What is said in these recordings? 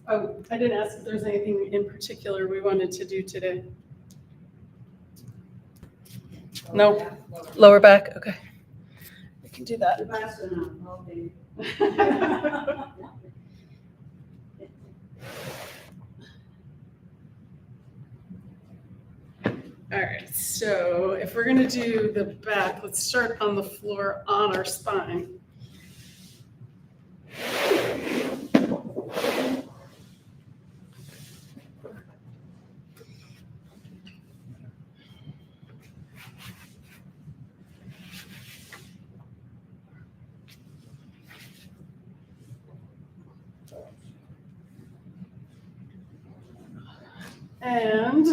Oh, I didn't ask if there's anything in particular we wanted to do today. No, lower back, okay. We can do that. All right, so if we're gonna do the back, let's start on the floor on our spine. And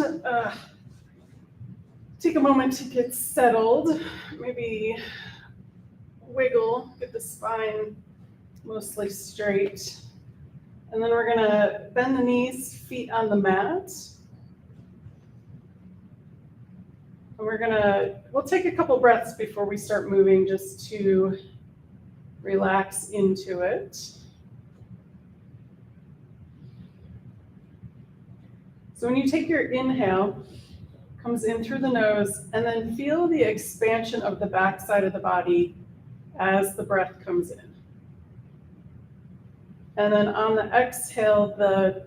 take a moment to get settled. Maybe wiggle, get the spine mostly straight. And then we're gonna bend the knees, feet on the mat. And we'll take a couple breaths before we start moving just to relax into it. So when you take your inhale, comes in through the nose, and then feel the expansion of the back side of the body as the breath comes in. And then on the exhale, the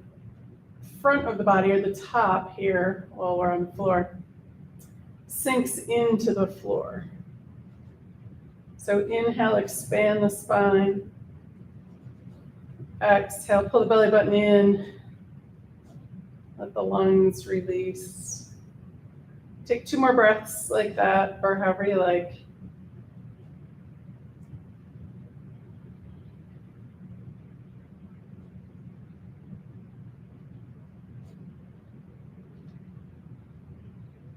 front of the body, or the top here, while we're on the floor, sinks into the floor. So inhale, expand the spine. Exhale, pull the belly button in. Let the lungs release. Take 2 more breaths like that, or however you like.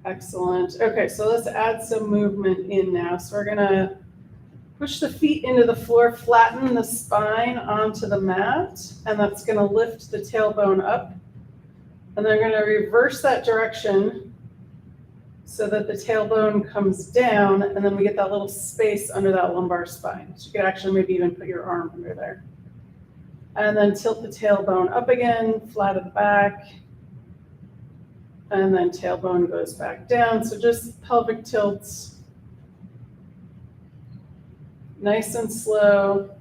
Excellent. Okay, so let's add some movement in now. So we're gonna push the feet into the floor, flatten the spine onto the mat, and that's gonna lift the tailbone up. And then we're gonna reverse that direction so that the tailbone comes down, and then we get that little space under that lumbar spine. So you could actually maybe even put your arm under there. And then tilt the tailbone up again, flat at the back. And then tailbone goes back down. So just pelvic tilts. Nice and slow.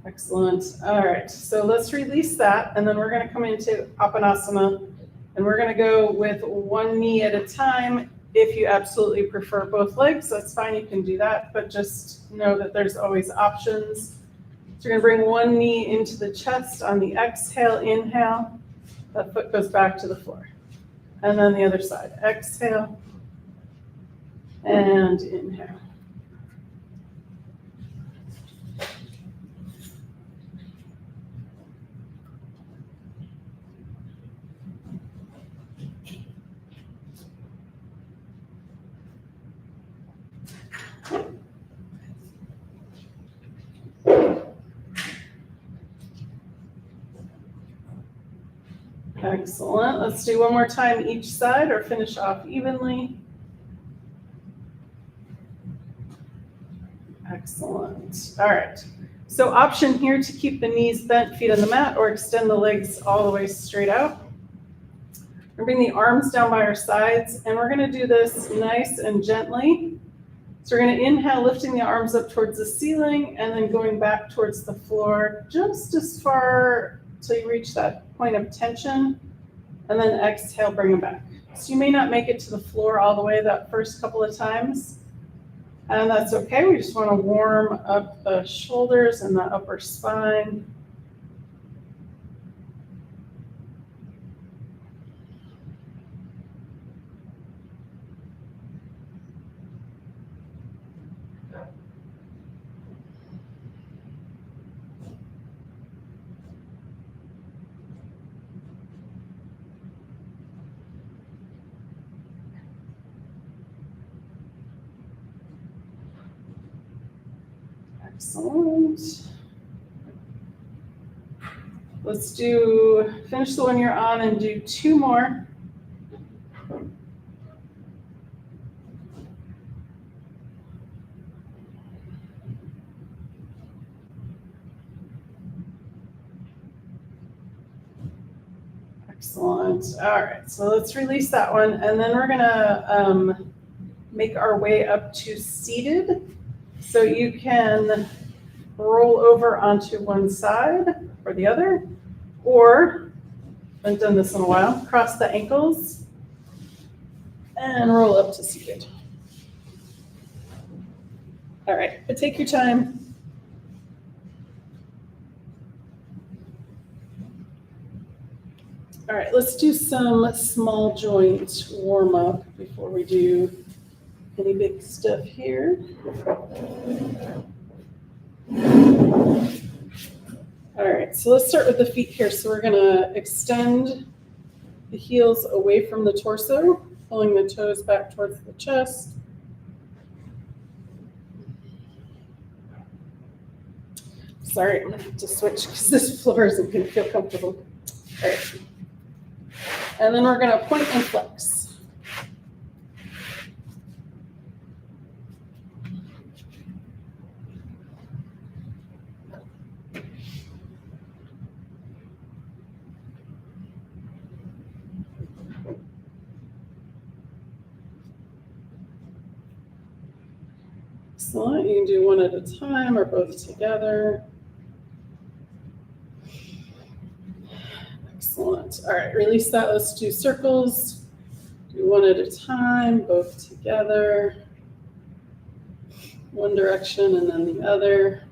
Excellent. All right, so let's release that, and then we're gonna come into Apanasana, and we're gonna go with one knee at a time. If you absolutely prefer both legs, that's fine, you can do that, but just know that there's always options. So you're gonna bring one knee into the chest on the exhale, inhale. That foot goes back to the floor. And then the other side, exhale and inhale. Excellent. Let's do one more time each side or finish off evenly. Excellent. All right. So option here to keep the knees bent, feet on the mat, or extend the legs all the way straight out. We're bring the arms down by our sides, and we're going to do this nice and gently. So we're going to inhale, lifting the arms up towards the ceiling, and then going back towards the floor just as far till you reach that point of tension, and then exhale, bring them back. So you may not make it to the floor all the way that first couple of times, and that's okay. We just want to warm up the shoulders and the upper spine. Excellent. Let's finish the one you're on and do 2 more. Excellent. All right, so let's release that one, and then we're gonna make our way up to seated. So you can roll over onto one side or the other, or, I haven't done this in a while, cross the ankles and roll up to seated. All right, but take your time. All right, let's do some small joint warm up before we do any big stuff here. All right, so let's start with the feet here. So we're gonna extend the heels away from the torso, pulling the toes back towards the chest. Sorry, I'm gonna have to switch because this floor isn't gonna feel comfortable. All right. And then we're gonna point and flex. Excellent. You can do one at a time or both together. Excellent. All right, release that. Let's do circles. Do one at a time, both together. One direction and then the other.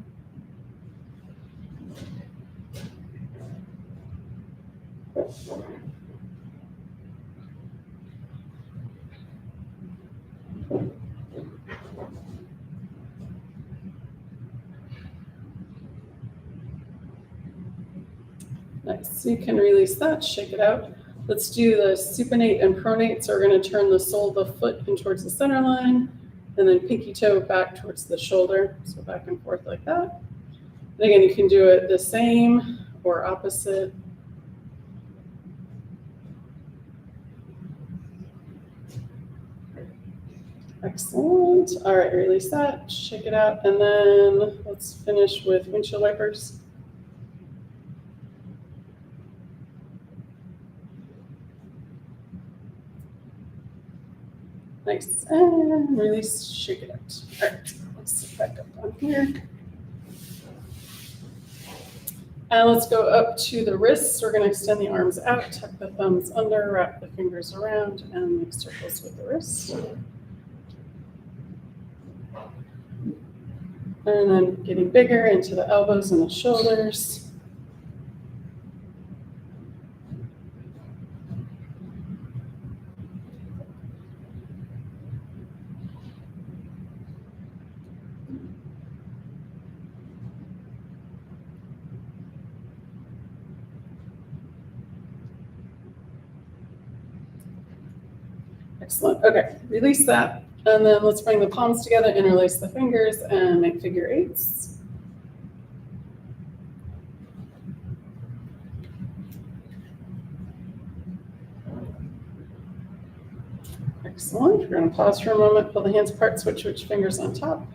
Nice. So you can release that, shake it out. Let's do the supinate and pronate. So we're going to turn the sole of the foot in towards the center line, and then pinky toe back towards the shoulder. So back and forth like that. And again, you can do it the same or opposite. Excellent. All right, release that, shake it out, and then let's finish with windshield wipers. Nice, and release, shake it out. All right, let's sit back up on here. And let's go up to the wrists. We're gonna extend the arms out, tuck the thumbs under, wrap the fingers around, and make circles with the wrists. And then getting bigger into the elbows and the shoulders. Excellent. Okay, release that. And then let's bring the palms together, interlace the fingers, and make figure eights. Excellent. We're going to pause for a moment, pull the hands apart, switch which fingers on top.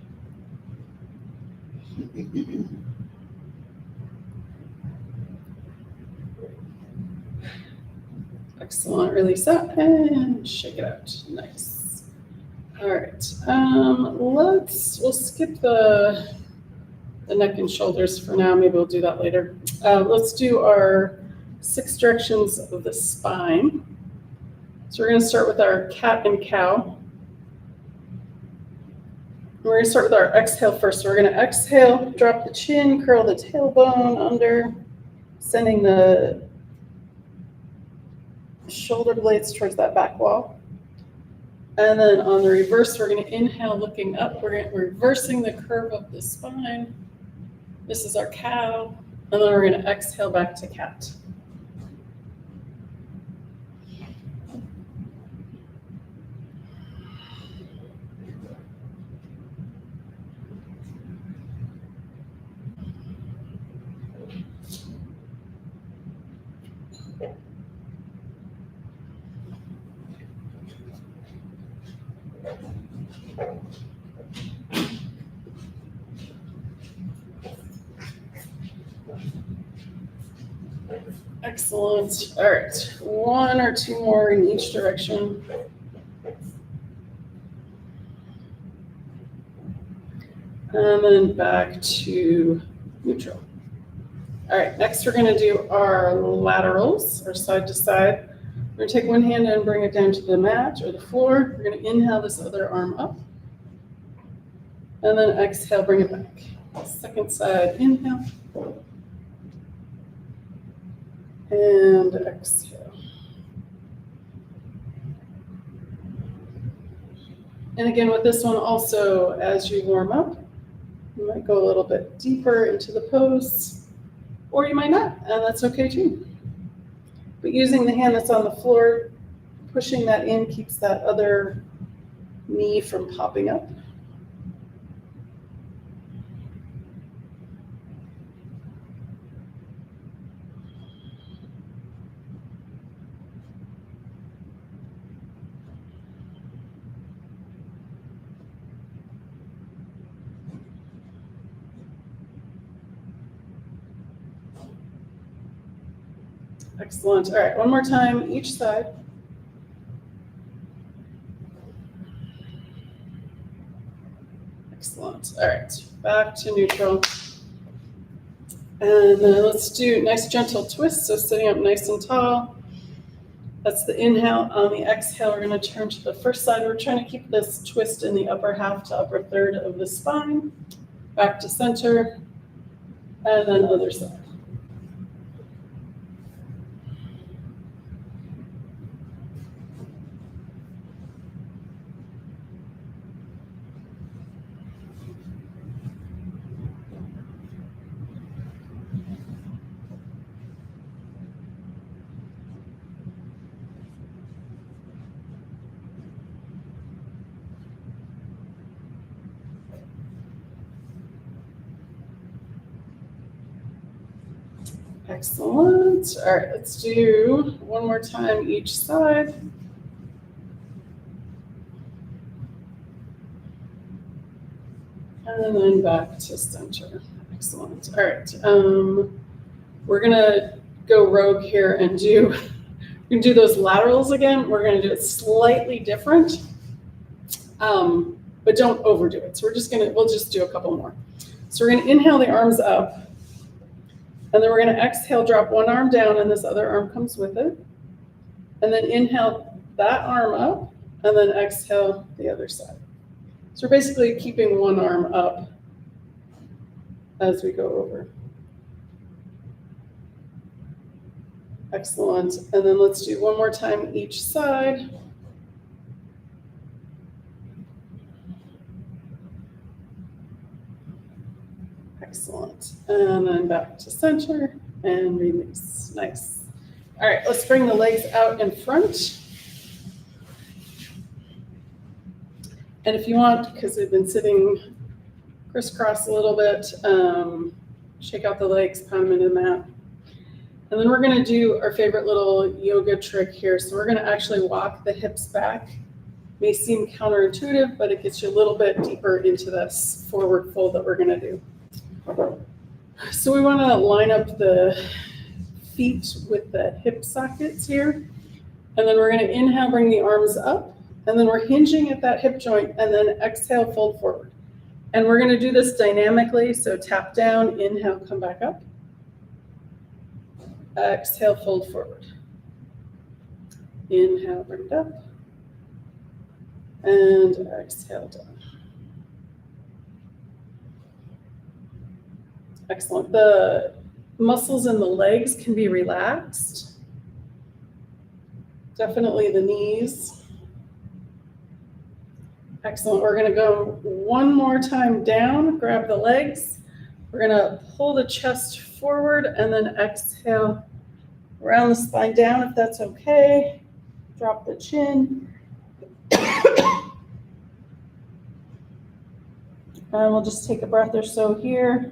Excellent. Release that and shake it out. Nice. All right. We'll skip the neck and shoulders for now. Maybe we'll do that later. Let's do our 6 directions of the spine. So we're going to start with our cat and cow. We're going to start with our exhale first. So we're going to exhale, drop the chin, curl the tailbone under, sending the shoulder blades towards that back wall. And then on the reverse, we're going to inhale looking up. We're reversing the curve of the spine. This is our cow. And then we're going to exhale back to cat. Excellent. All right, one or two more in each direction. And then back to neutral. All right, next we're gonna do our laterals, or side to side. We're gonna take one hand and bring it down to the mat or the floor. We're gonna inhale this other arm up. And then exhale, bring it back. Second side, inhale. And exhale. And again, with this one also, as you warm up, you might go a little bit deeper into the pose, or you might not, and that's okay too. But using the hand that's on the floor, pushing that in keeps that other knee from popping up. Excellent. All right, one more time, each side. Excellent. All right, back to neutral. And then let's do nice gentle twist. So sitting up nice and tall. That's the inhale. On the exhale, we're going to turn to the first side. We're trying to keep this twist in the upper half to upper third of the spine. Back to center. And then other side. Excellent. All right, let's do one more time each side. And then back to center. Excellent. All right. We're gonna go rogue here and do those laterals again. We're gonna do it slightly different, but don't overdo it. So we'll just do a couple more. So we're gonna inhale the arms up. And then we're going to exhale, drop one arm down, and this other arm comes with it. And then inhale that arm up, and then exhale the other side. So we're basically keeping one arm up as we go over. Excellent. And then let's do one more time each side. Excellent. And then back to center and release. Nice. All right, let's bring the legs out in front. And if you want, because we've been sitting crisscross a little bit, shake out the legs, pound them into the mat. And then we're going to do our favorite little yoga trick here. So we're going to actually walk the hips back. May seem counterintuitive, but it gets you a little bit deeper into this forward fold that we're going to do. So we want to line up the feet with the hip sockets here. And then we're going to inhale, bring the arms up. And then we're hinging at that hip joint. And then exhale, fold forward. And we're going to do this dynamically. So tap down, inhale, come back up. Exhale, fold forward. Inhale, bring it up. And exhale, down. Excellent. The muscles in the legs can be relaxed. Definitely the knees. Excellent. We're going to go one more time down, grab the legs. We're going to pull the chest forward and then exhale around the spine down if that's okay. Drop the chin. And we'll just take a breath or so here.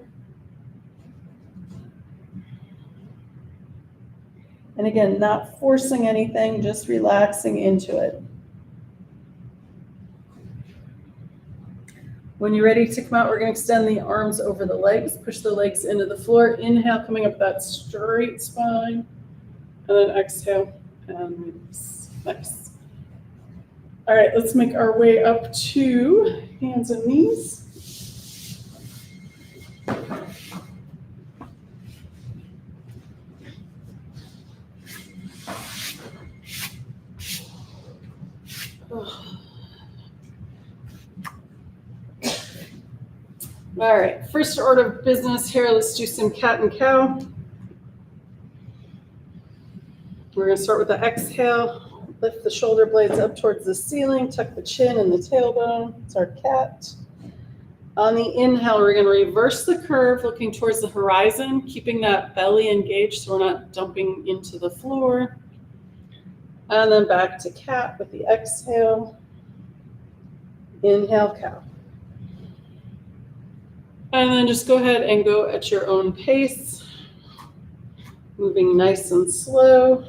And again, not forcing anything, just relaxing into it. When you're ready to come out, we're going to extend the arms over the legs, push the legs into the floor. Inhale, coming up that straight spine. and then exhale and release. Nice. All right, let's make our way up to hands and knees. All right, first order of business here, let's do some cat and cow. We're going to start with the exhale. Lift the shoulder blades up towards the ceiling, tuck the chin and the tailbone. It's our cat. On the inhale, we're going to reverse the curve, looking towards the horizon, keeping that belly engaged so we're not dumping into the floor. And then back to cat with the exhale. Inhale, cow. And then just go ahead and go at your own pace, moving nice and slow.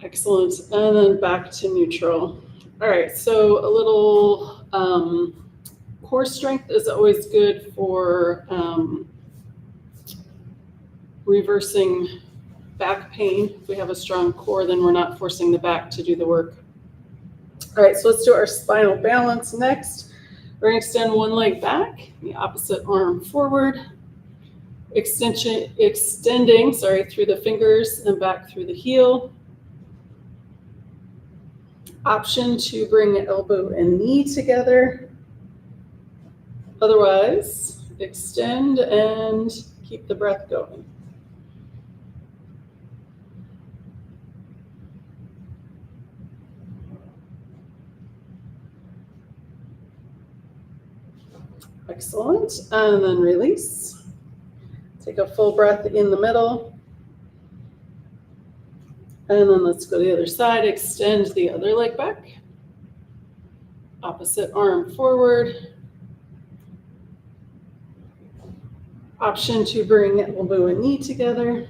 Excellent. And then back to neutral. All right, so a little core strength is always good for reversing back pain. If we have a strong core, then we're not forcing the back to do the work. All right, so let's do our spinal balance next. We're going to extend one leg back, the opposite arm forward. Extending through the fingers and back through the heel. Option to bring elbow and knee together. Otherwise, extend and keep the breath going. Excellent. And then release. Take a full breath in the middle. And then let's go to the other side. Extend the other leg back. Opposite arm forward. Option to bring elbow and knee together.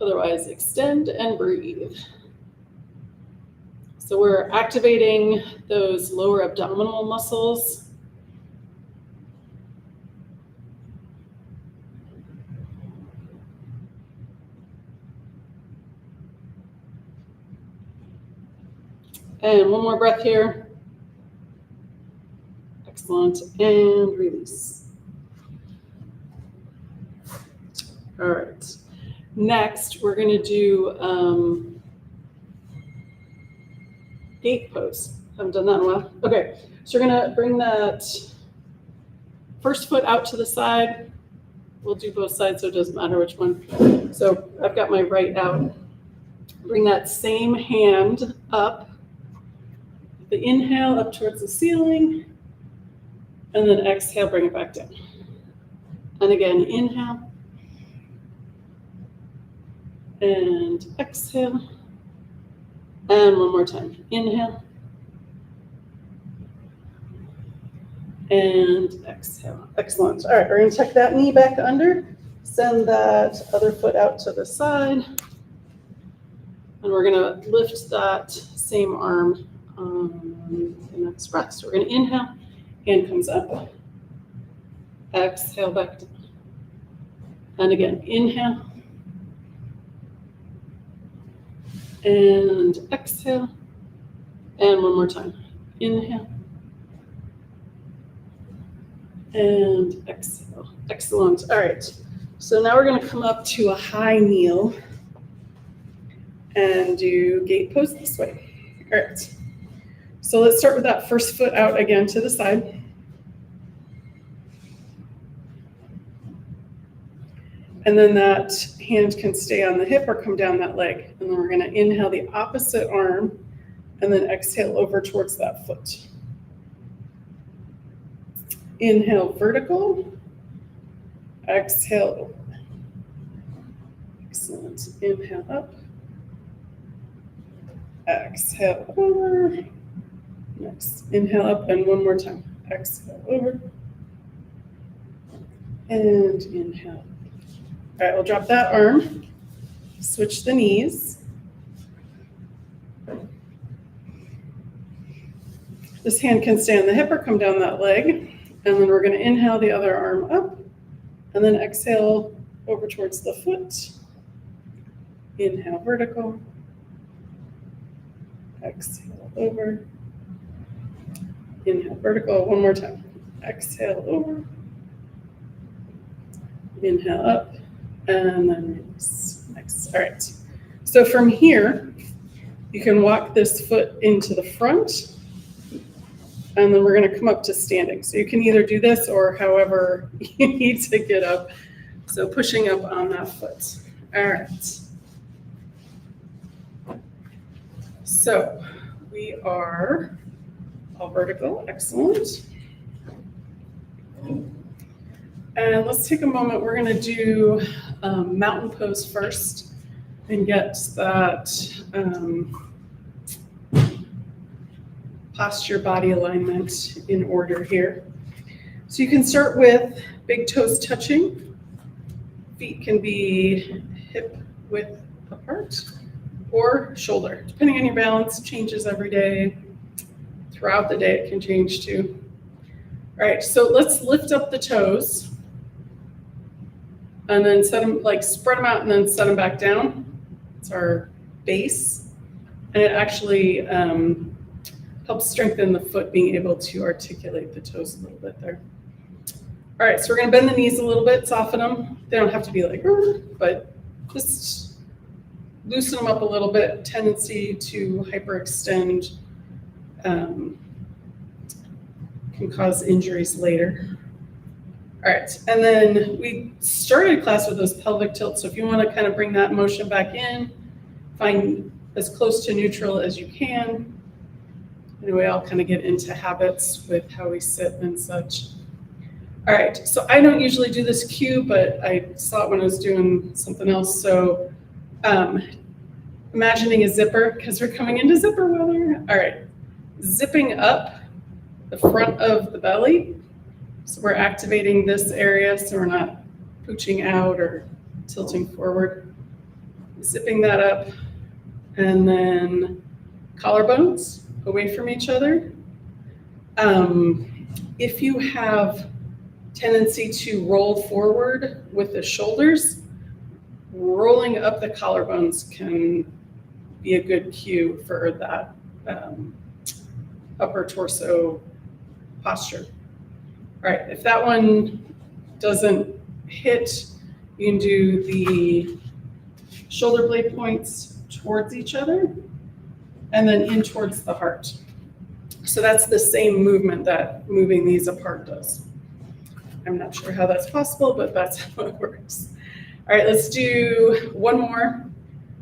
Otherwise, extend and breathe. So we're activating those lower abdominal muscles. And one more breath here. Excellent. And release. All right. Next, we're going to do gate pose. Haven't done that in a while. Okay. So we're going to bring that first foot out to the side. We'll do both sides, so it doesn't matter which one. So I've got my right out. Bring that same hand up. The inhale up towards the ceiling, and then exhale, bring it back down. And again, inhale, and exhale, and one more time. Inhale, and exhale. Excellent. All right, we're going to tuck that knee back under, send that other foot out to the side, and we're going to lift that same arm on the next breath. So we're going to inhale, hand comes up, exhale back down. And again, inhale, and exhale, and one more time. Inhale, and exhale. Excellent. All right. So now we're going to come up to a high kneel and do gate pose this way. All right. So let's start with that first foot out again to the side. And then that hand can stay on the hip or come down that leg. And then we're going to inhale the opposite arm and then exhale over towards that foot. Inhale vertical, exhale over. Excellent. Inhale up, exhale over. Next, inhale up and one more time. Exhale over. And inhale. All right, we'll drop that arm, switch the knees. This hand can stay on the hip or come down that leg. And then we're going to inhale the other arm up and then exhale over towards the foot. Inhale, vertical. Exhale, over. Inhale, vertical. One more time. Exhale, over. Inhale, up. And then release. Nice. All right. So from here, you can walk this foot into the front. And then we're going to come up to standing. So you can either do this or however you need to get up. So pushing up on that foot. All right. So we are all vertical. Excellent. And let's take a moment. We're going to do mountain pose first and get that posture, body alignment in order here. So you can start with big toes touching. Feet can be hip width apart or shoulder, depending on your balance. Changes every day. Throughout the day, it can change too. All right, so let's lift up the toes and then set them, like spread them out and then set them back down. It's our base. And it actually helps strengthen the foot, being able to articulate the toes a little bit there. All right, so we're gonna bend the knees a little bit, soften them. They don't have to be like, but just loosen them up a little bit. Tendency to hyperextend can cause injuries later. All right, and then we started class with those pelvic tilts. So if you want to kind of bring that motion back in, find as close to neutral as you can. Anyway, I'll kind of get into habits with how we sit and such. All right, so I don't usually do this cue, but I saw it when I was doing something else. So imagining a zipper, because we're coming into zipper weather. All right, zipping up the front of the belly. So we're activating this area so we're not pooching out or tilting forward. Zipping that up, and then collarbones away from each other. If you have tendency to roll forward with the shoulders, rolling up the collarbones can be a good cue for that upper torso posture. All right, if that one doesn't hit, you can do the shoulder blade points towards each other and then in towards the heart. So that's the same movement that moving these apart does. I'm not sure how that's possible, but that's how it works. All right, let's do one more.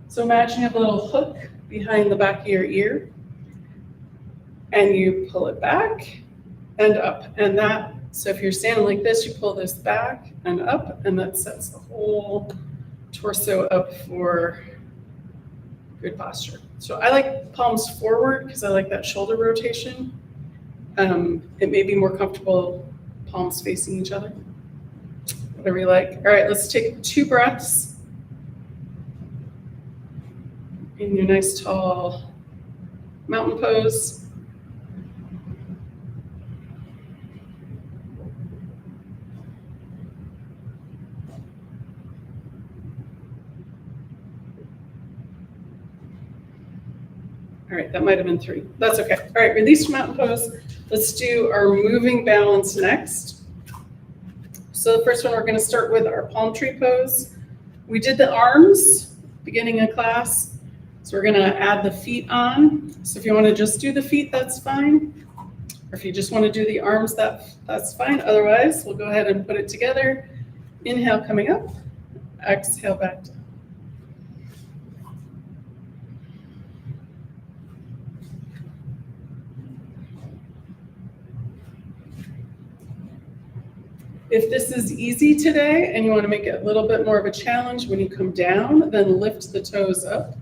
So imagine you have a little hook behind the back of your ear and you pull it back and up. And that, so if you're standing like this, you pull this back and up, and that sets the whole torso up for good posture. So I like palms forward because I like that shoulder rotation. It may be more comfortable palms facing each other, whatever you like. All right, let's take 2 breaths in your nice tall mountain pose. All right, that might have been 3. That's okay. All right, release from mountain pose. Let's do our moving balance next. So the first one, we're going to start with our palm tree pose. We did the arms beginning of class. So we're going to add the feet on. So if you want to just do the feet, that's fine. Or if you just want to do the arms, that's fine. Otherwise, we'll go ahead and put it together. Inhale coming up. Exhale back down. If this is easy today and you want to make it a little bit more of a challenge, when you come down, then lift the toes up.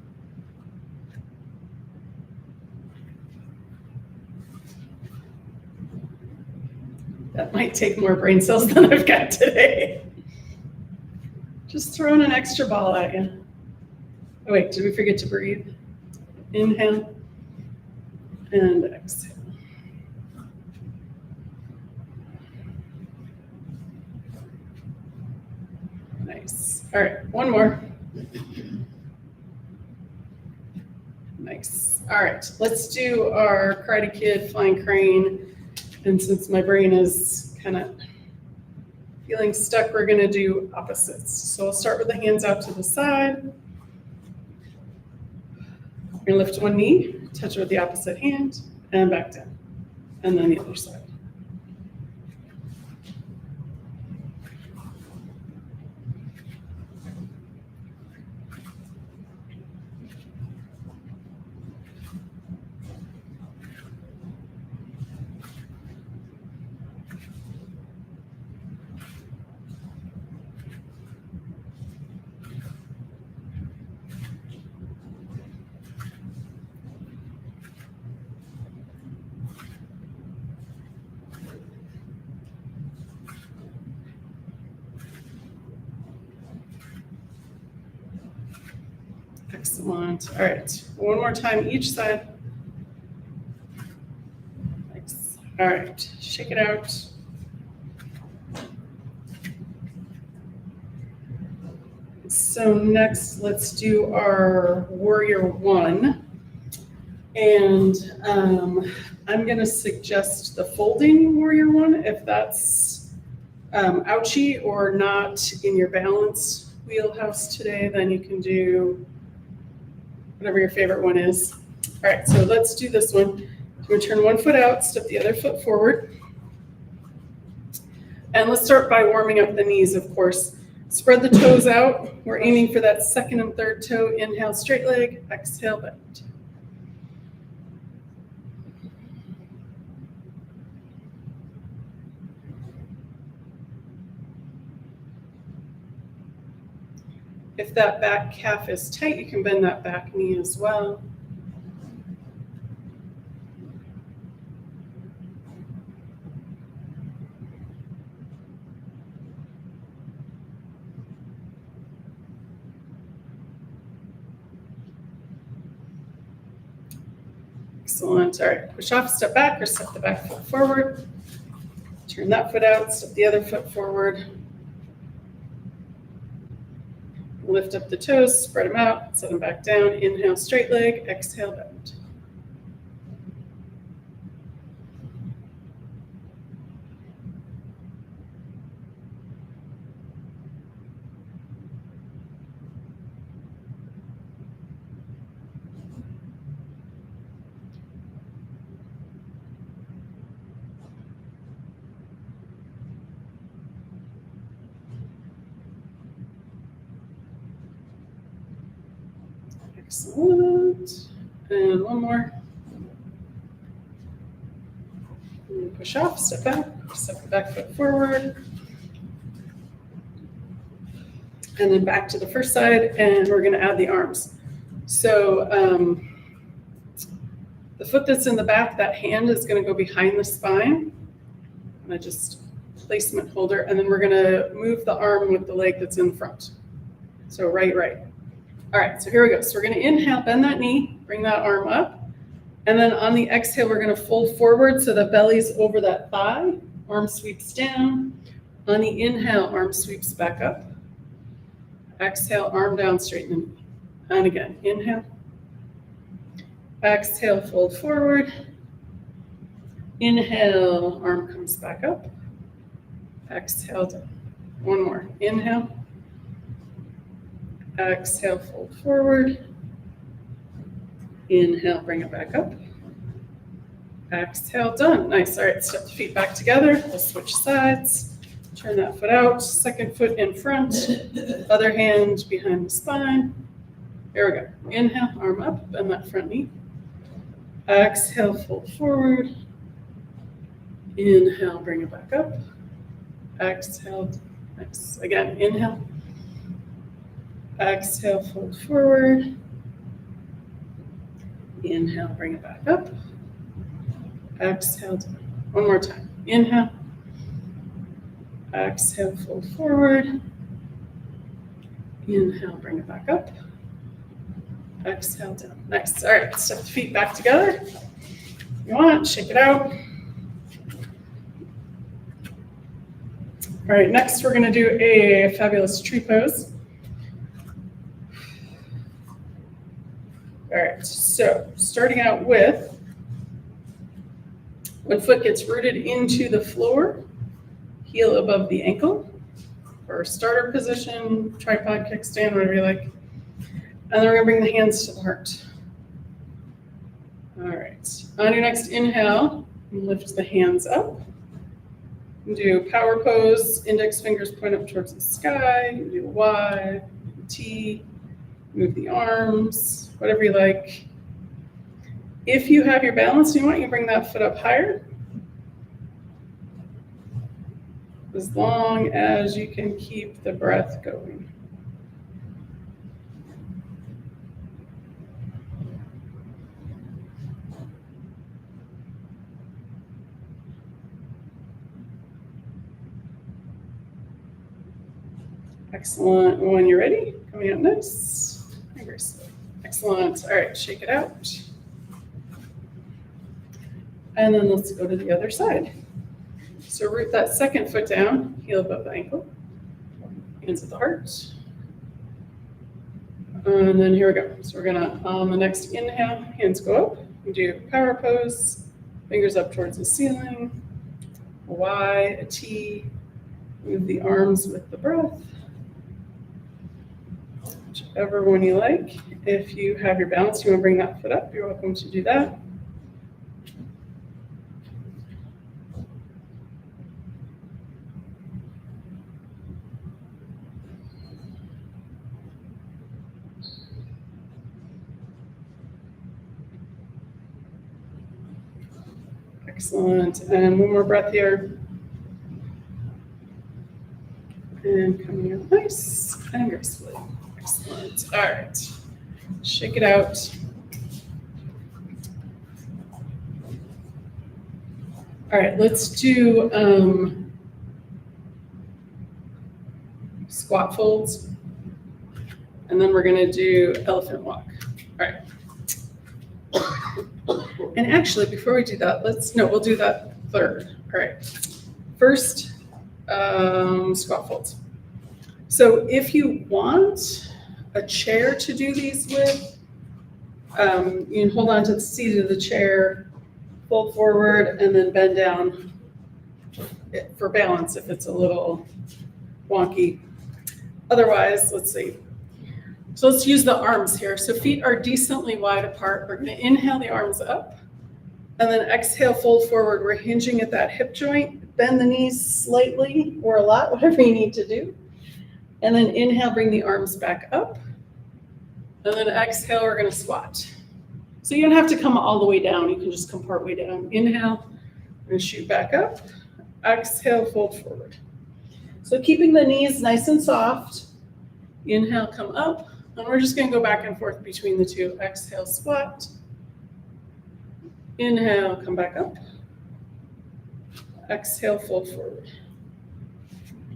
That might take more brain cells than I've got today. Just throwing an extra ball at you. Oh wait, did we forget to breathe? Inhale and exhale. Nice. All right, one more. Nice. All right, let's do our Karate Kid flying crane. And since my brain is kind of feeling stuck, we're going to do opposites. So I'll start with the hands out to the side. We're going to lift one knee, touch it with the opposite hand, and back down. And then the other side. Excellent. All right, one more time each side. Nice. All right, shake it out. So next, let's do our Warrior One. And I'm going to suggest the folding Warrior One if that's ouchy or not in your balance wheelhouse today. Then you can do whatever your favorite one is. All right, so let's do this one. We're going to turn one foot out, step the other foot forward. And let's start by warming up the knees, of course. Spread the toes out. We're aiming for that second and third toe. Inhale, straight leg. Exhale, bend. If that back calf is tight, you can bend that back knee as well. Excellent. All right, push off, step back, or step the back foot forward. Turn that foot out, step the other foot forward. Lift up the toes, spread them out, set them back down. Inhale, straight leg. Exhale, bend. Excellent. And one more. And push off, step back, step the back foot forward. And then back to the first side, and we're going to add the arms. So the foot that's in the back, that hand is going to go behind the spine. And I just placement holder, and then we're going to move the arm with the leg that's in front. So right. All right, so here we go. So we're going to inhale, bend that knee, bring that arm up. And then on the exhale, we're going to fold forward so the belly's over that thigh. Arm sweeps down. On the inhale, arm sweeps back up. Exhale, arm down, straighten the knee. And again, inhale. Exhale, fold forward. Inhale, arm comes back up. Exhale, down. One more. Inhale. Exhale, fold forward. Inhale, bring it back up. Exhale, done. Nice. All right, step the feet back together. We'll switch sides. Turn that foot out. Second foot in front. Other hand behind the spine. Here we go. Inhale, arm up, bend that front knee. Exhale, fold forward. Inhale, bring it back up. Exhale. Nice. Again, inhale. Exhale, fold forward. Inhale, bring it back up. Exhale, down. One more time. Inhale. Exhale, fold forward. Inhale, bring it back up. Exhale, down. Nice. All right, step the feet back together. You want, shake it out. All right, next we're gonna do a fabulous tree pose. All right, so starting out with one foot gets rooted into the floor, heel above the ankle, or starter position, tripod, kickstand, whatever you like. And then we're gonna bring the hands to the heart. All right, on your next inhale, lift the hands up. Do power pose, index fingers point up towards the sky, do a Y, T, move the arms, whatever you like. If you have your balance, you want you to bring that foot up higher. As long as you can keep the breath going. Excellent. When you're ready, coming up nice and gracefully. Excellent. All right, shake it out. And then let's go to the other side. So root that second foot down, heel above the ankle, hands at the heart. And then here we go. So we're gonna, on the next inhale, hands go up. We do power pose, fingers up towards the ceiling, a Y, a T, move the arms with the breath. Whichever one you like. If you have your balance, you want to bring that foot up, you're welcome to do that. Excellent. And one more breath here. And coming up nice and gracefully. Excellent. All right. Shake it out. All right, let's do squat folds. And then we're going to do elephant walk. All right. And actually, before we do that, we'll do that third. All right. First, squat folds. So if you want a chair to do these with, you can hold on to the seat of the chair, fold forward, and then bend down for balance if it's a little wonky. Otherwise, let's see. So let's use the arms here. So feet are decently wide apart. We're going to inhale the arms up, and then exhale, fold forward. We're hinging at that hip joint. Bend the knees slightly or a lot, whatever you need to do. And then inhale, bring the arms back up. And then exhale, we're going to squat. So you don't have to come all the way down. You can just come part way down. Inhale, we're going to shoot back up. Exhale, fold forward. So keeping the knees nice and soft. Inhale, come up. And we're just going to go back and forth between the two. Exhale, squat. Inhale, come back up. Exhale, fold forward.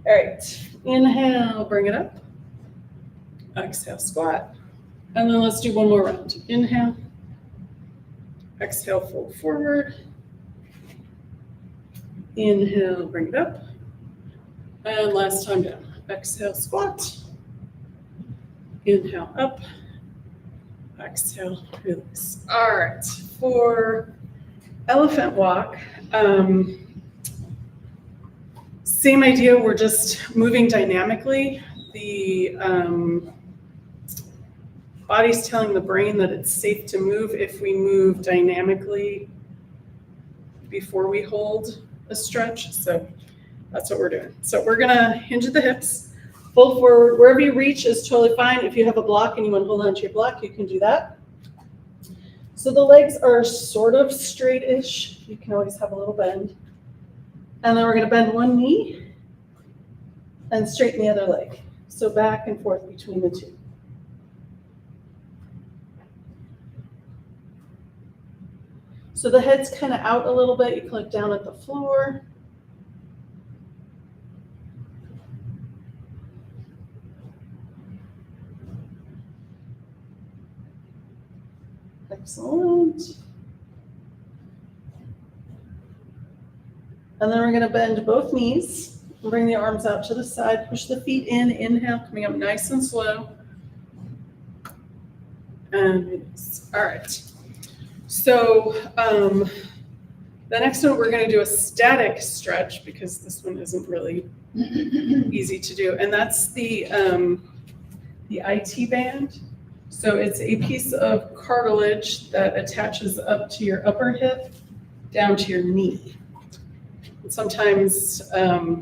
All right. Inhale, bring it up. Exhale, squat. And then let's do one more round. Inhale. Exhale, fold forward. Inhale, bring it up. And last time down. Exhale, squat. Inhale, up. Exhale, release. All right. For elephant walk, same idea. We're just moving dynamically. The body's telling the brain that it's safe to move if we move dynamically before we hold a stretch. So that's what we're doing. So we're gonna hinge at the hips, fold forward. Wherever you reach is totally fine. If you have a block and you want to hold on to your block, you can do that. So the legs are sort of straight-ish. You can always have a little bend. And then we're gonna bend one knee and straighten the other leg. So back and forth between the two. So the head's kind of out a little bit. You can look down at the floor. Excellent. And then we're going to bend both knees and bring the arms out to the side. Push the feet in. Inhale, coming up nice and slow. And release. All right. So the next one, we're going to do a static stretch because this one isn't really easy to do. And that's the IT band. So it's a piece of cartilage that attaches up to your upper hip, down to your knee. And sometimes it's a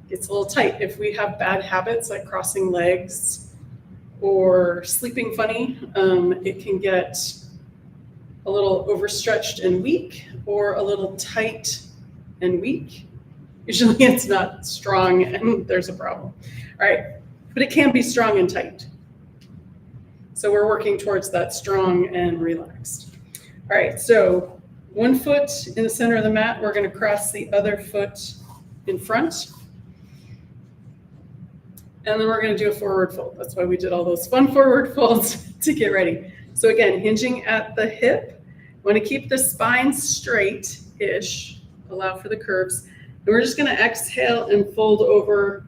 little tight. If we have bad habits like crossing legs or sleeping funny, it can get a little overstretched and weak or a little tight and weak. Usually it's not strong and there's a problem. All right, but it can be strong and tight. So we're working towards that strong and relaxed. All right, so one foot in the center of the mat, we're going to cross the other foot in front. And then we're going to do a forward fold. That's why we did all those fun forward folds to get ready. So again, hinging at the hip. Want to keep the spine straight-ish, allow for the curves. And we're just going to exhale and fold over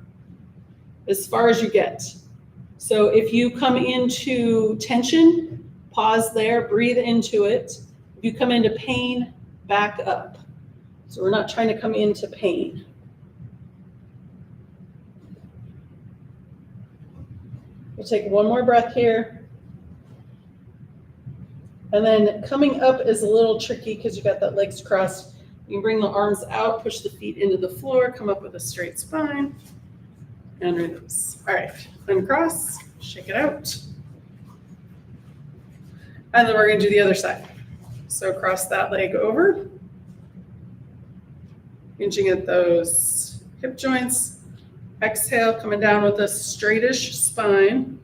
as far as you get. So if you come into tension, pause there, breathe into it. If you come into pain, back up. So we're not trying to come into pain. We'll take one more breath here. And then coming up is a little tricky because you got that legs crossed. You can bring the arms out, push the feet into the floor, come up with a straight spine, and release. All right, uncross, shake it out. And then we're going to do the other side. So cross that leg over, hinging at those hip joints. Exhale, coming down with a straightish spine.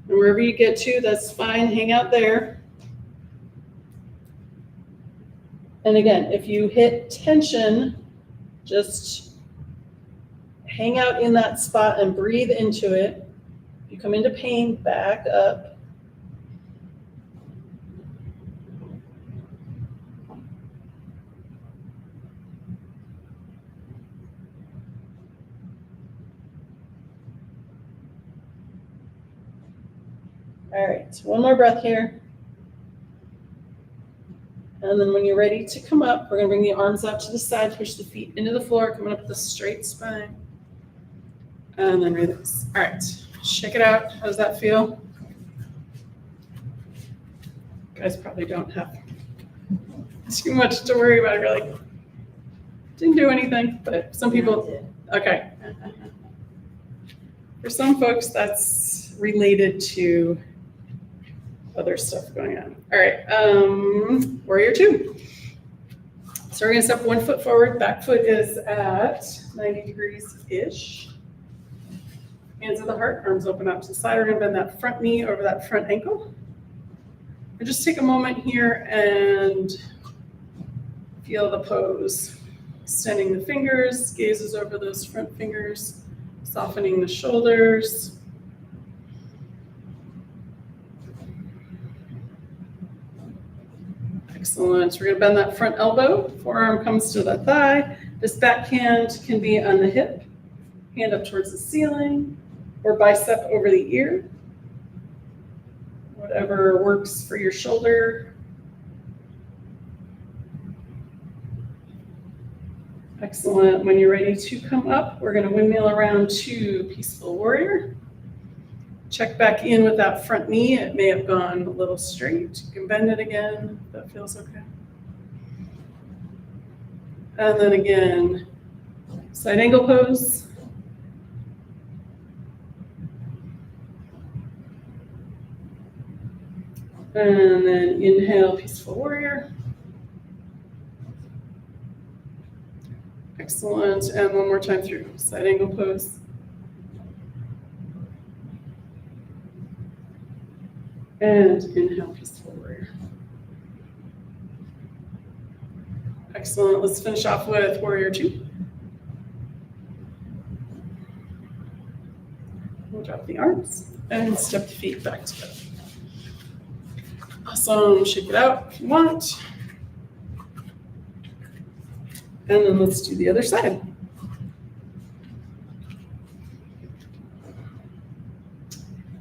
And wherever you get to, that's fine, hang out there. And again, if you hit tension, just hang out in that spot and breathe into it. If you come into pain, back up. All right, one more breath here. And then when you're ready to come up, we're going to bring the arms out to the side, push the feet into the floor, coming up with a straight spine. And then release. All right, shake it out. How does that feel? You guys probably don't have too much to worry about. You're like, didn't do anything, but some people, okay. For some folks, that's related to other stuff going on. All right, warrior two. So we're gonna step one foot forward, back foot is at 90 degrees-ish. Hands at the heart, arms open up to the side. We're gonna bend that front knee over that front ankle. And just take a moment here and feel the pose. Extending the fingers, gazes over those front fingers, softening the shoulders. Excellent. We're going to bend that front elbow. Forearm comes to the thigh. This back hand can be on the hip, hand up towards the ceiling, or bicep over the ear. Whatever works for your shoulder. Excellent. When you're ready to come up, we're going to windmill around to peaceful warrior. Check back in with that front knee. It may have gone a little straight. You can bend it again if that feels okay. And then again, side angle pose. And then inhale, peaceful warrior. Excellent. And one more time through side angle pose. And inhale, peaceful warrior. Excellent. Let's finish off with warrior two. We'll drop the arms and step the feet back together. Awesome. Shake it out if you want. And then let's do the other side.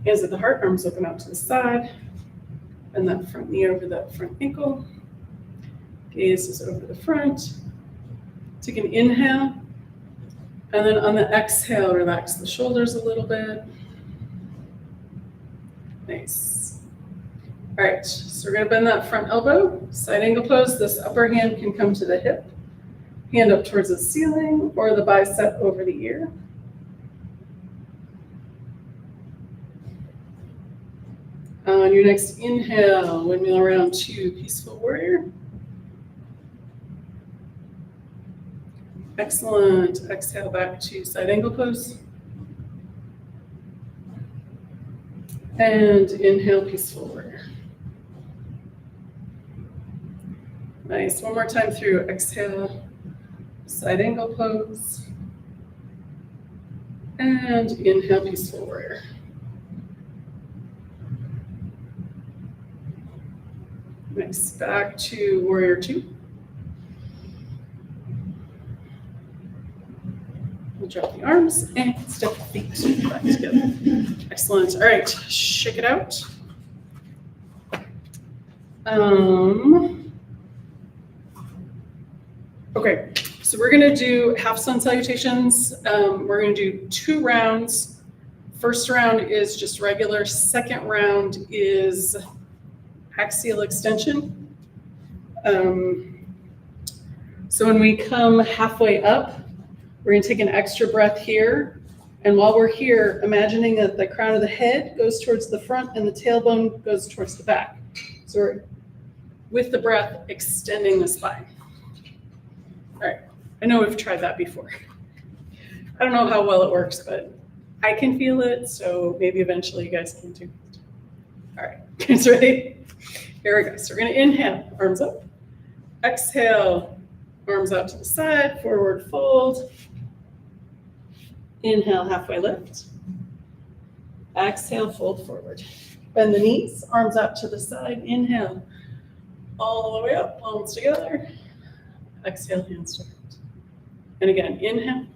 Hands at the heart, arms open out to the side. Bend that front knee over that front ankle. Gaze is over the front. Take an inhale. And then on the exhale, relax the shoulders a little bit. Nice. All right, so we're gonna bend that front elbow, side angle pose. This upper hand can come to the hip, hand up towards the ceiling or the bicep over the ear. On your next inhale, windmill around to peaceful warrior. Excellent. Exhale back to side angle pose. And inhale, peaceful warrior. Nice. One more time through. Exhale, side angle pose. And inhale, peaceful warrior. Nice. Back to warrior two. We'll drop the arms and step the feet back together. Excellent. All right, shake it out. Okay, so we're gonna do half sun salutations. We're gonna do 2 rounds. First round is just regular. Second round is axial extension. So when we come halfway up, we're gonna take an extra breath here. And while we're here, imagining that the crown of the head goes towards the front and the tailbone goes towards the back. So we're, with the breath, extending the spine. All right, I know we've tried that before. I don't know how well it works, but I can feel it, so maybe eventually you guys can too. All right, guys ready? Here we go. So we're gonna inhale, arms up. Exhale, arms out to the side, forward fold. Inhale, halfway lift. Exhale, fold forward. Bend the knees, arms out to the side. Inhale, all the way up, palms together. Exhale, hands to heart. And again, inhale,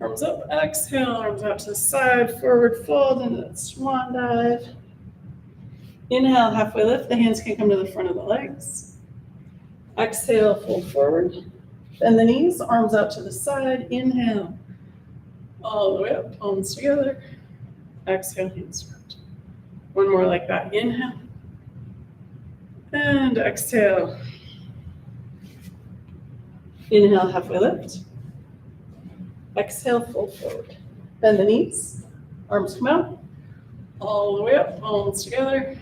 arms up. Exhale, arms out to the side, forward fold, and then swan dive. Inhale, halfway lift. The hands can come to the front of the legs. Exhale, fold forward. Bend the knees, arms out to the side. Inhale, all the way up, palms together. Exhale, hands to heart. One more like that. Inhale. And exhale. Inhale, halfway lift. Exhale, fold forward. Bend the knees, arms come out. All the way up, palms together.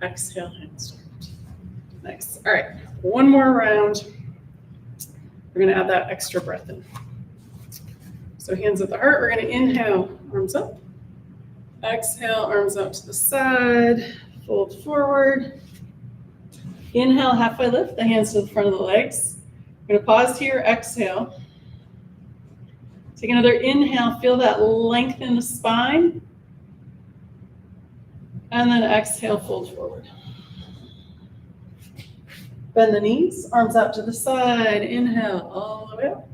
Exhale, hands to heart. Nice. All right, one more round. We're gonna add that extra breath in. So hands at the heart, we're gonna inhale, arms up. Exhale, arms out to the side, fold forward. Inhale, halfway lift, the hands to the front of the legs. We're gonna pause here, exhale. Take another inhale, feel that length in the spine. And then exhale, fold forward. Bend the knees, arms out to the side. Inhale, all the way up.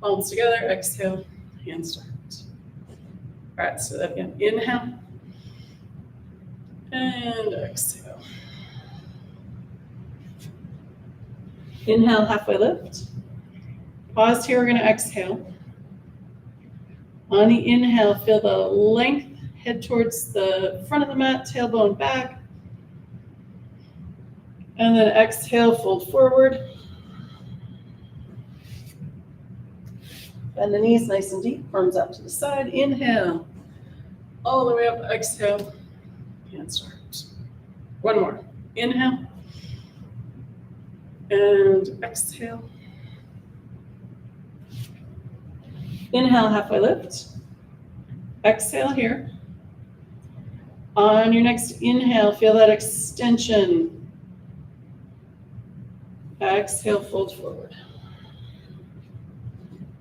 Palms together, exhale, hands to heart. All right, so that again, inhale. And exhale. Inhale, halfway lift. Pause here, we're gonna exhale. On the inhale, feel the length, head towards the front of the mat, tailbone back. And then exhale, fold forward. Bend the knees nice and deep, arms out to the side. Inhale, all the way up, exhale, hands to heart. One more, inhale. And exhale. Inhale, halfway lift. Exhale here. On your next inhale, feel that extension. Exhale, fold forward.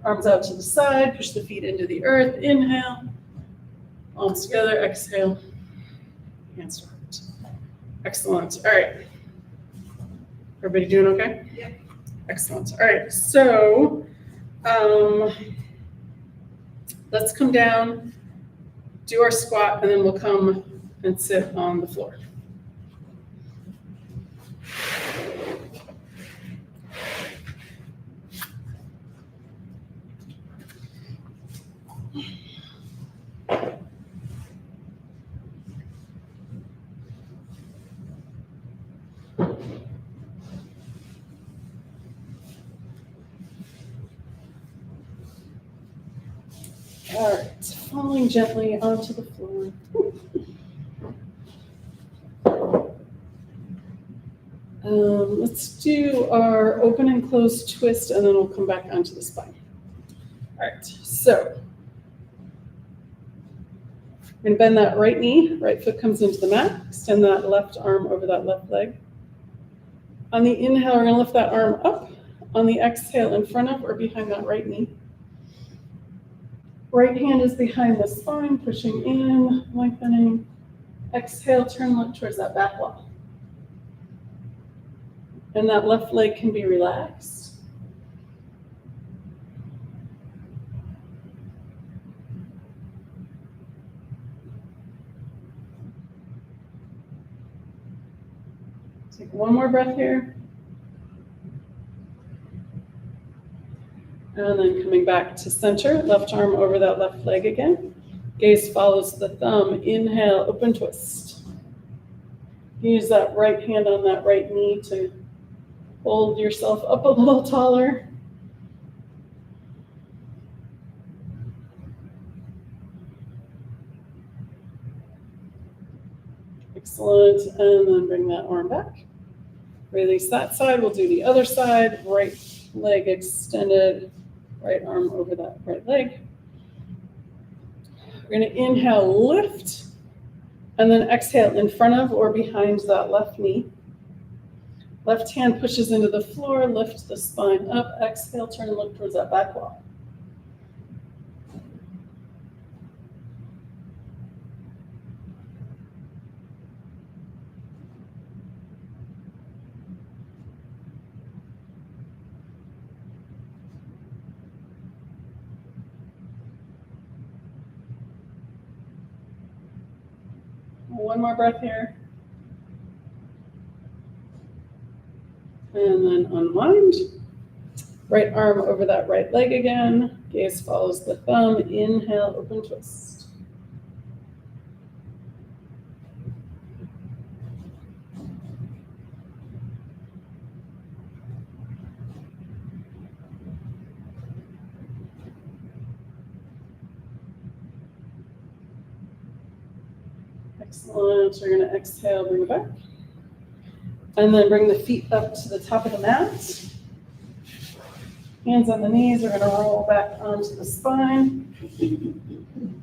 Arms out to the side, push the feet into the earth. Inhale, palms together, exhale, hands to heart. Excellent. All right. Everybody doing okay? Yep. Excellent. All right. So let's come down, do our squat, and then we'll come and sit on the floor. All right, falling gently onto the floor. Let's do our open and close twist, and then we'll come back onto the spine. All right, so I'm going to bend that right knee, right foot comes into the mat, extend that left arm over that left leg. On the inhale, we're going to lift that arm up. On the exhale, in front of or behind that right knee. Right hand is behind the spine, pushing in, lengthening. Exhale, turn left towards that back wall. And that left leg can be relaxed. Take one more breath here. And then coming back to center, left arm over that left leg again. Gaze follows the thumb. Inhale, open twist. Use that right hand on that right knee to hold yourself up a little taller. Excellent. And then bring that arm back. Release that side. We'll do the other side. Right leg extended. Right arm over that right leg. We're going to inhale, lift, and then exhale in front of or behind that left knee. Left hand pushes into the floor, lift the spine up, exhale, turn and look towards that back wall. One more breath here. And then unwind. Right arm over that right leg again. Gaze follows the thumb. Inhale, open twist. Excellent. We're going to exhale, bring it back. And then bring the feet up to the top of the mat. Hands on the knees. We're going to roll back onto the spine.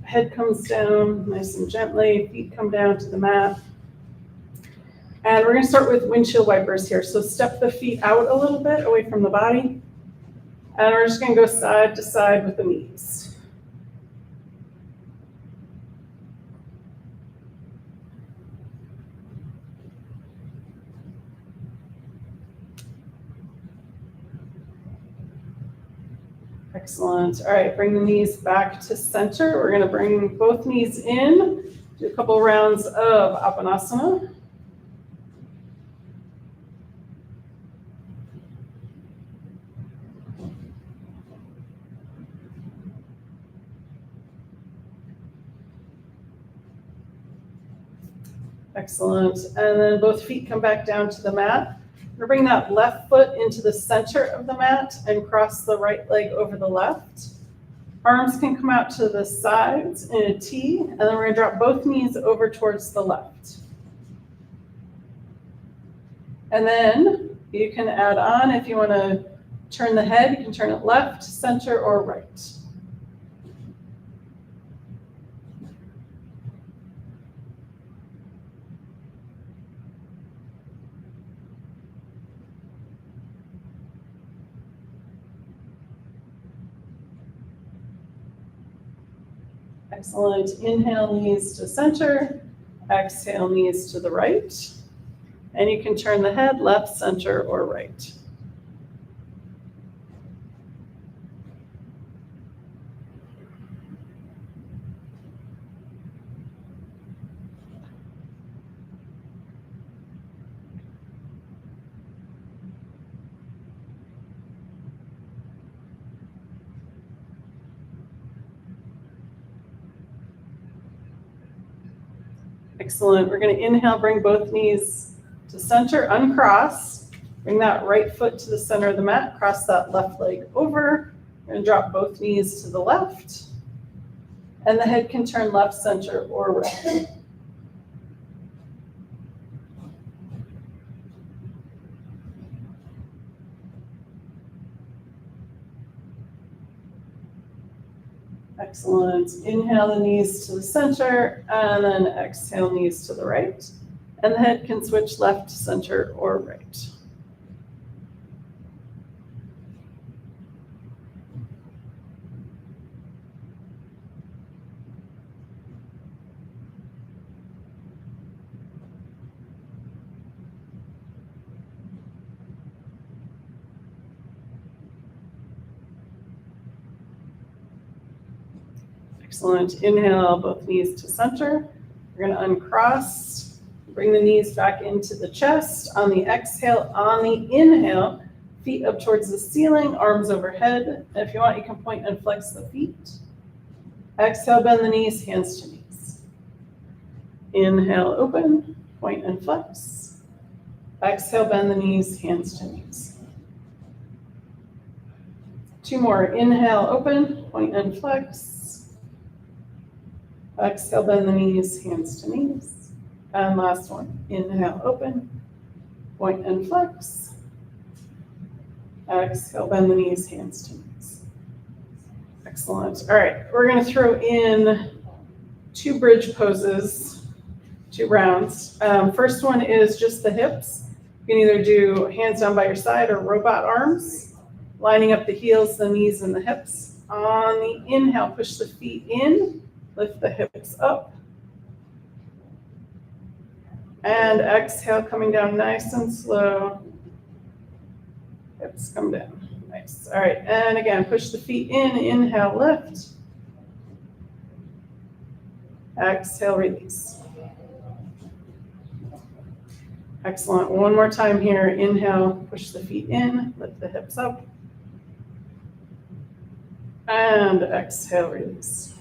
Head comes down nice and gently. Feet come down to the mat. And we're going to start with windshield wipers here. So step the feet out a little bit away from the body. And we're just going to go side to side with the knees. Excellent. All right, bring the knees back to center. We're going to bring both knees in. Do a couple rounds of Apanasana. Excellent. And then both feet come back down to the mat. We're going to bring that left foot into the center of the mat and cross the right leg over the left. Arms can come out to the sides in a T, and then we're going to drop both knees over towards the left. And then you can add on, if you want to turn the head, you can turn it left, center, or right. Excellent. Inhale, knees to center. Exhale, knees to the right. And you can turn the head left, center, or right. Excellent. We're going to inhale, bring both knees to center, uncross. Bring that right foot to the center of the mat. Cross that left leg over. We're going to drop both knees to the left. And the head can turn left, center, or right. Excellent. Inhale the knees to the center, and then exhale knees to the right. And the head can switch left, center, or right. Excellent. Inhale, both knees to center. We're going to uncross. Bring the knees back into the chest. On the exhale, on the inhale, feet up towards the ceiling, arms overhead. And if you want, you can point and flex the feet. Exhale, bend the knees, hands to knees. Inhale, open, point and flex. Exhale, bend the knees, hands to knees. Two more. Inhale, open, point and flex. Exhale, bend the knees, hands to knees. And last one. Inhale, open, point and flex. Exhale, bend the knees, hands to knees. Excellent. All right, we're going to throw in 2 bridge poses, 2 rounds. First one is just the hips. You can either do hands down by your side or robot arms, lining up the heels, the knees, and the hips. On the inhale, push the feet in. Lift the hips up. And exhale, coming down nice and slow. Hips come down. Nice. All right. And again, push the feet in. Inhale, lift. Exhale, release. Excellent. One more time here. Inhale, push the feet in. Lift the hips up. And exhale, release.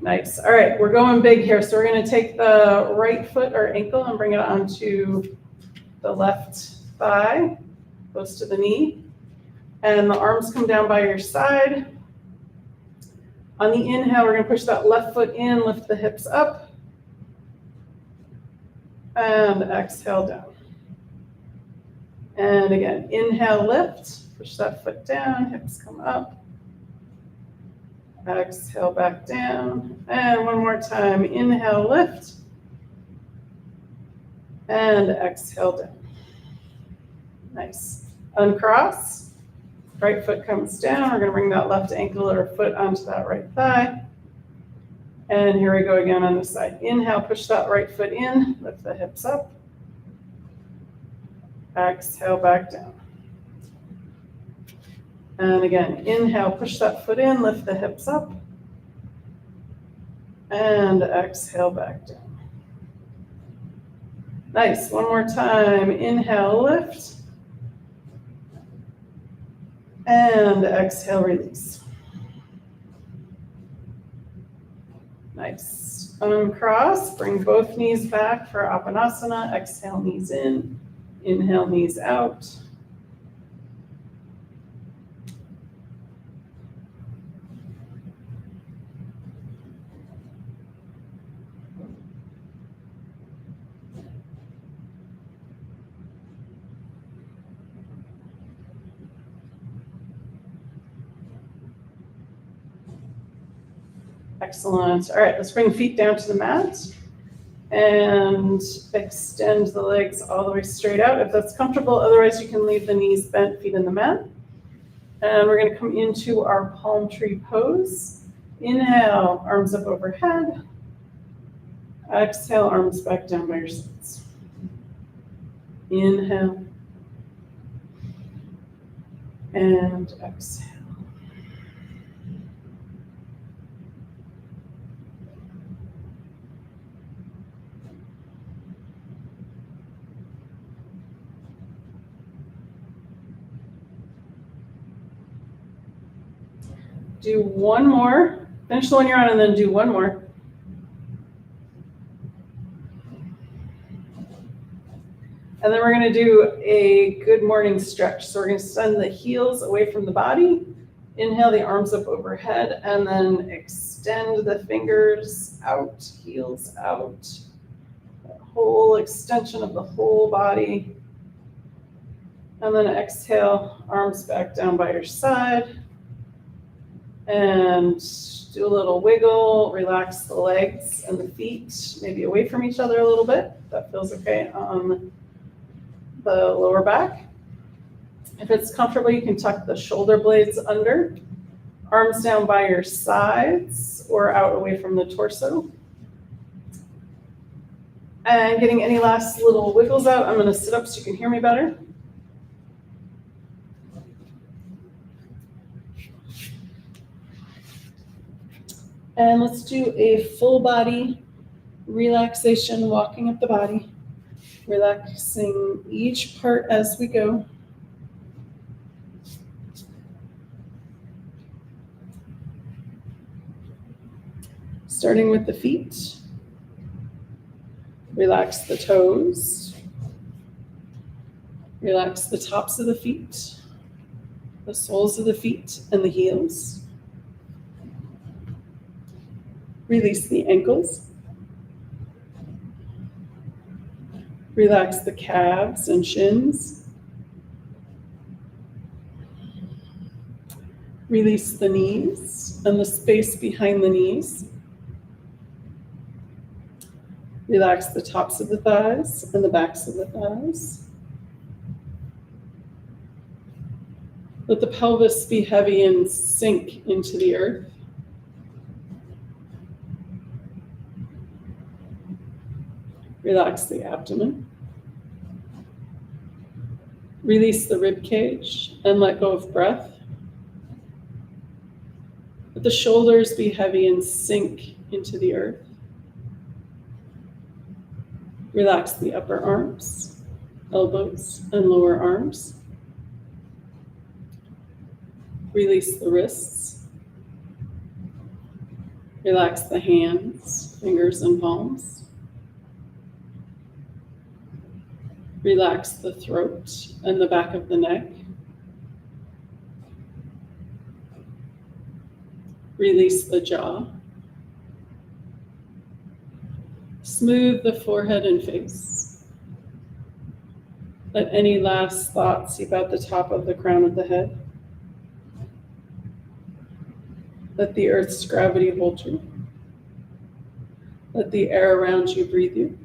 Nice. All right, we're going big here. So we're going to take the right foot or ankle and bring it onto the left thigh, close to the knee. And the arms come down by your side. On the inhale, we're going to push that left foot in, lift the hips up. And exhale down. And again, inhale, lift, push that foot down, hips come up. Exhale, back down. And one more time. Inhale, lift. And exhale down. Nice. Uncross. Right foot comes down. We're going to bring that left ankle or foot onto that right thigh. And here we go again on this side. Inhale, push that right foot in. Lift the hips up. Exhale, back down. And again, inhale, push that foot in, lift the hips up. And exhale, back down. Nice. One more time. Inhale, lift. And exhale, release. Nice. Uncross. Bring both knees back for Apanasana. Exhale, knees in. Inhale, knees out. Excellent. All right, let's bring the feet down to the mat and extend the legs all the way straight out if that's comfortable. Otherwise, you can leave the knees bent, feet in the mat. And we're going to come into our palm tree pose. Inhale, arms up overhead. Exhale, arms back down by your sides. Inhale. And exhale. Do one more. Finish the one you're on and then do one more. And then we're going to do a good morning stretch. So we're going to send the heels away from the body. Inhale the arms up overhead and then extend the fingers out, heels out. That whole extension of the whole body. And then exhale, arms back down by your side. And do a little wiggle, relax the legs and the feet, maybe away from each other a little bit. That feels okay on the lower back. If it's comfortable, you can tuck the shoulder blades under, arms down by your sides or out away from the torso. And getting any last little wiggles out, I'm going to sit up so you can hear me better. And let's do a full body relaxation, walking up the body, relaxing each part as we go. Starting with the feet, relax the toes, relax the tops of the feet, the soles of the feet and the heels. Release the ankles. Relax the calves and shins. Release the knees and the space behind the knees. Relax the tops of the thighs and the backs of the thighs. Let the pelvis be heavy and sink into the earth. Relax the abdomen. Release the rib cage and let go of breath. Let the shoulders be heavy and sink into the earth. Relax the upper arms, elbows, and lower arms. Release the wrists. Relax the hands, fingers, and palms. Relax the throat and the back of the neck. Release the jaw. Smooth the forehead and face. Let any last thoughts seep out the top of the crown of the head. Let the earth's gravity hold you. Let the air around you breathe you.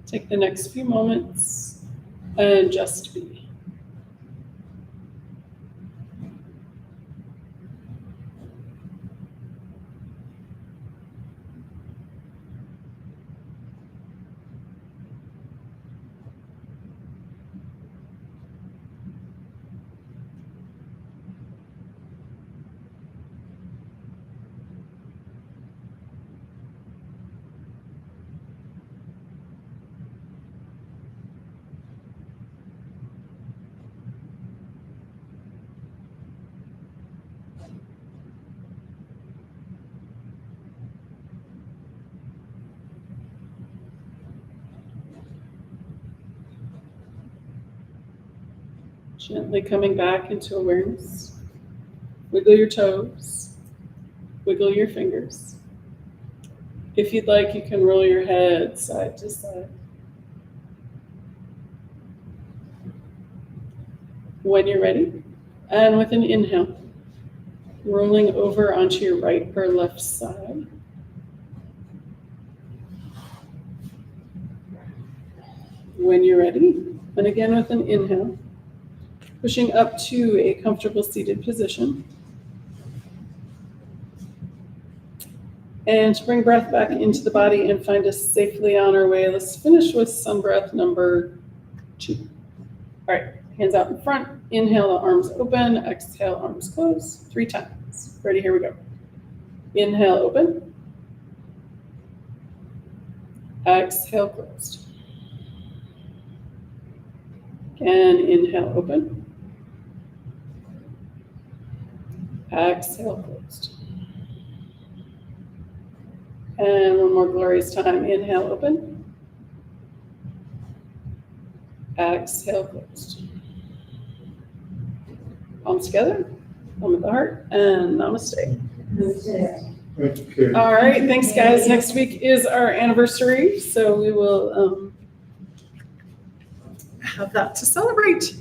Take the next few moments and just be. Gently coming back into awareness. Wiggle your toes. Wiggle your fingers. If you'd like, you can roll your head side to side. When you're ready, and with an inhale, rolling over onto your right or left side. When you're ready, and again with an inhale, pushing up to a comfortable seated position. And to bring breath back into the body and find us safely on our way, let's finish with sun breath number 2. All right, hands out in front. Inhale, arms open. Exhale, arms closed. 3 times. Ready, here we go. Inhale, open. Exhale, closed. And inhale, open. Exhale, closed. And one more glorious time. Inhale, open. Exhale, closed. Palms together, palm at the heart, and namaste. Okay. All right, thanks guys. Next week is our anniversary, so we will have that to celebrate.